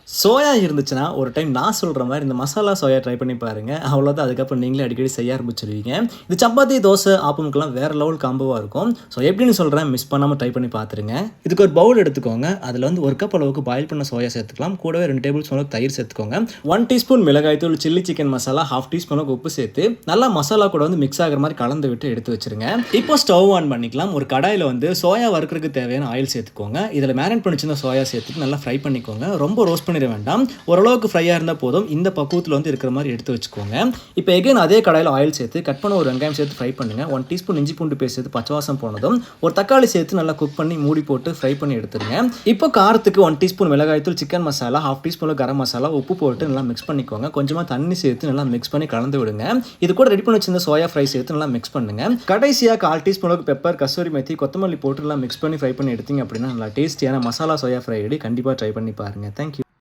Soya இருந்துச்சுன்னா, ஒரு time நான் சொல்ற மாரி இந்த மசாலா சோயா ட்ரை பண்ணி பாருங்க. அவ்வளோதான். அதுக்கப்புறம் நீங்களே அடிக்கடி செய்ய ஆரம்பிச்சுருவீங்க. இது சப்பாத்தி, தோசை, ஆப்பமுக்கெல்லாம் வேற லெவல் காம்போவா இருக்கும். ஸோ எப்படின்னு சொல்றேன், மிஸ் பண்ணாம ட்ரை பண்ணி பார்த்துருங்க. இதுக்கு ஒரு பவுல் எடுத்துக்கோங்க. அதில வந்து 1 கப் அளவுக்கு பாயில் பண்ண சோயா சேர்த்துக்கலாம். கூடவே 2 டேபிள் ஸ்பூன் அளவுக்கு தயிர் சேர்த்துக்கோங்க. 1 டீஸ்பூன் மிளகாய்த்தூள், சில்லி சிக்கன் மசாலா, 1/2 டீஸ்பூன் அளவுக்கு உப்பு சேர்த்து, நல்லா மசாலா கூட வந்து மிக்ஸ் ஆகுற மாரி கலந்து விட்டு எடுத்து வச்சுருங்க. இப்போ ஸ்டவ் ஆன் பண்ணிக்கலாம். ஒரு கடாயில வந்து சோயா வறுக்கிறதுக்கு தேவையான ஆயில் சேர்த்துக்கோங்க. இதில மேரினேட் பண்ணி வச்சிருந்த சோயா சேர்த்துட்டு நல்லா ஃப்ரை பண்ணிக்கோங்க. ரொம்ப ரோஸ்ட் பண்ணிட வேண்டாம். ஓரளவுக்கு ஃப்ரையாக இருந்தால் போதும். இந்த பக்குவத்தில் வந்து இருக்கிற மாதிரி எடுத்து வச்சுக்கோங்க. இப்போ எகைன் அதே கடாயில் ஆயில் சேர்த்து கட் பண்ண ஒரு வெங்காயம் சேர்த்து ஃப்ரை பண்ணுங்க. 1 டீஸ்பூன் இஞ்சி பூண்டு பேஸ்ட் சேர்த்து பச்சை வாசம் போனதும் ஒரு தக்காளி சேர்த்து நல்லா குக் பண்ணி மூடி போட்டு ஃப்ரை பண்ணி எடுத்துருங்க. இப்போ காரத்துக்கு 1 டீஸ்பூன் மிளகாய்த்தூள், சிக்கன் மசாலா, 1/2 டீஸ்பூன் கரம் மசாலா, உப்பு போட்டு நல்லா மிக்ஸ் பண்ணிக்கோங்க. கொஞ்சமாக தண்ணி சேர்த்து நல்லா மிக்ஸ் பண்ணி கலந்து விடுங்க. இது கூட ரெடி பண்ணி வச்சிருந்த சோயா ஃப்ரை சேர்த்து நல்லா மிக்ஸ் பண்ணுங்க. கடைசியாக 1/4 டீஸ்பூன் பெப்பர், கசூரி மெத்தி, கொத்தமல்லி போட்டு நல்லா மிக்ஸ் பண்ணி ஃப்ரை பண்ணி எடுத்தீங்க அப்படின்னா நல்லா டேஸ்டியான மசாலா சோயா ஃப்ரை ரெடி. கண்டிப்பாக ட்ரை பண்ணி பாருங்க. தேங்க்யூ.